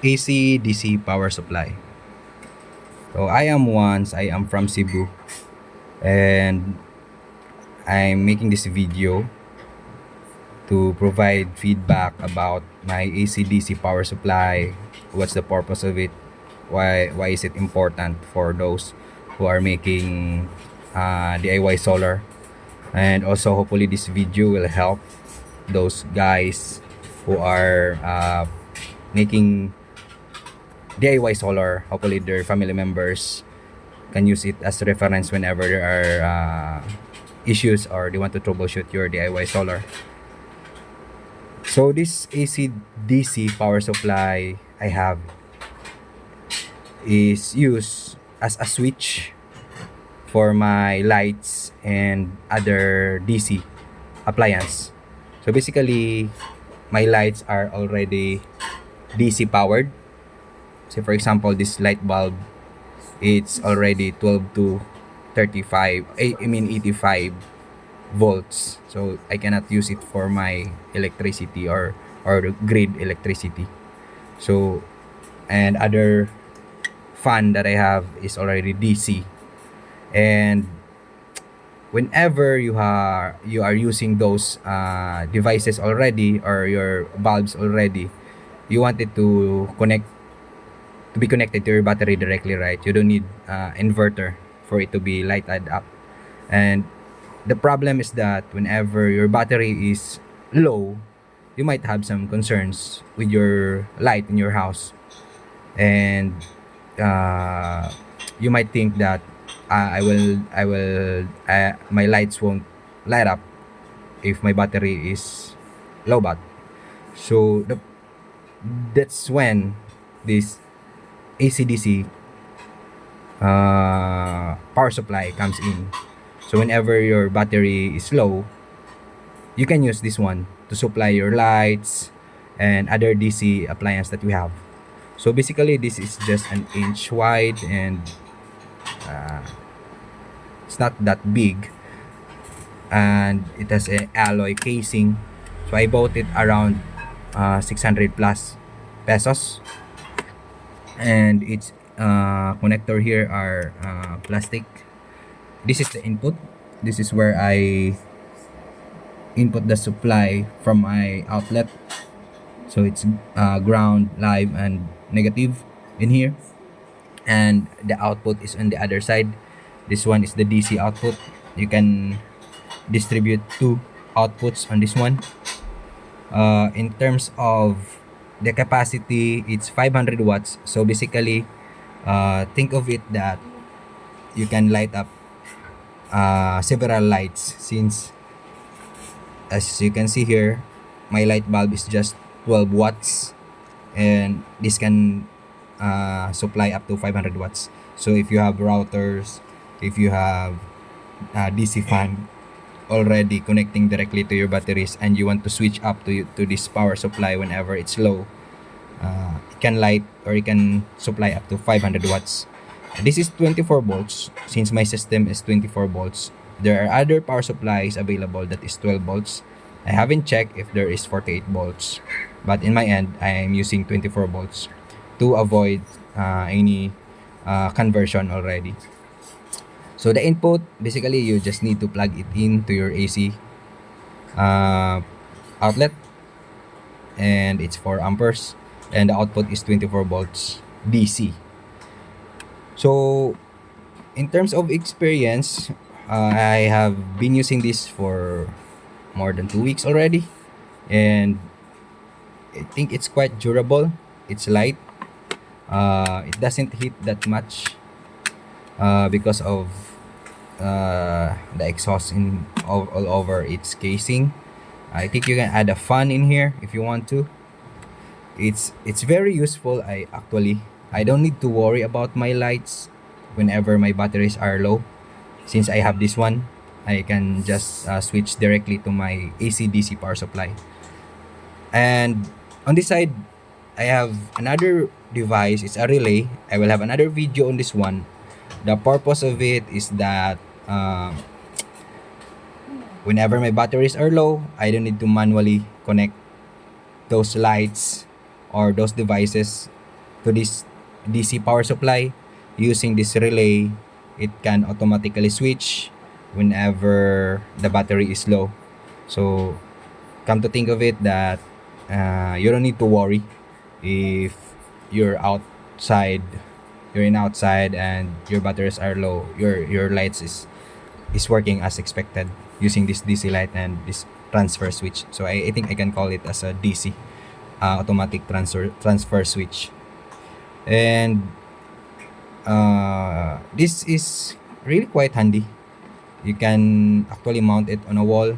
AC DC power supply. So I am from Cebu, and I'm making this video to provide feedback about my AC DC power supply. What's the purpose of it? Why is it important for those who are making DIY solar? And also hopefully this video will help those guys who are making DIY solar. Hopefully their family members can use it as reference whenever there are issues or they want to troubleshoot your DIY solar. So this AC DC power supply I have is used as a switch for my lights and other DC appliance. So basically my lights are already DC powered. Say for example this light bulb, it's already 12 to 35 I mean 85 volts, so I cannot use it for my electricity or the grid electricity. So and other fan that I have is already DC, and whenever you are using those devices already or your bulbs already, you want it to be connected to your battery directly, right? You don't need inverter for it to be lighted up. And the problem is that whenever your battery is low, you might have some concerns with your light in your house, and uh, you might think that my lights won't light up if my battery is low bat. So that's when this ACDC power supply comes in. So whenever your battery is low, you can use this one to supply your lights and other DC appliance that we have. So basically this is just an inch wide, and uh, it's not that big, and it has a alloy casing. So I bought it around 600 plus pesos, and its connector here are plastic. This is the input. This is where I input the supply from my outlet. So it's ground, live, and negative in here, and the output is on the other side. This one is the DC output. You can distribute two outputs on this one. In terms of the capacity, it's 500 watts. So basically, think of it that you can light up several lights, since as you can see here, my light bulb is just 12 watts, and this can supply up to 500 watts. So if you have routers, if you have DC fan already connecting directly to your batteries, and you want to switch up to this power supply whenever it's low, it can light or it can supply up to 500 watts. This is 24 volts. Since my system is 24 volts, there are other power supplies available that is 12 volts. I haven't checked if there is 48 volts, but in my end, I am using 24 volts to avoid any conversion already. So the input, basically you just need to plug it into your AC uh, outlet, and it's 4 amperes, and the output is 24 volts DC. So in terms of experience, I have been using this for more than 2 weeks already, and I think it's quite durable. It's light. It doesn't heat that much because of the exhaust all over its casing. I think you can add a fan in here if you want to. It's very useful. I don't need to worry about my lights whenever my batteries are low, since I have this one. I can just switch directly to my AC/DC power supply. And on this side, I have another device. It's a relay. I will have another video on this one. The purpose of it is that whenever my batteries are low, I don't need to manually connect those lights or those devices to this DC power supply. Using this relay, it can automatically switch whenever the battery is low. So come to think of it, that you don't need to worry if you're outside, you're in outside and your batteries are low, your lights is working as expected using this DC light and this transfer switch. So I think I can call it as a DC, automatic transfer switch. And this is really quite handy. You can actually mount it on a wall.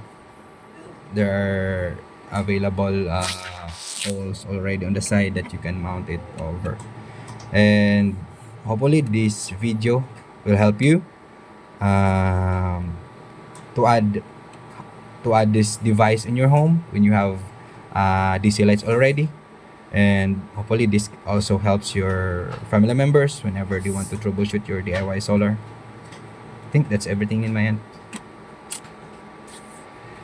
There are available holes already on the side that you can mount it over. And hopefully this video will help you um, to add this device in your home when you have DC lights already. And hopefully this also helps your family members whenever they want to troubleshoot your DIY solar. I think that's everything in my end.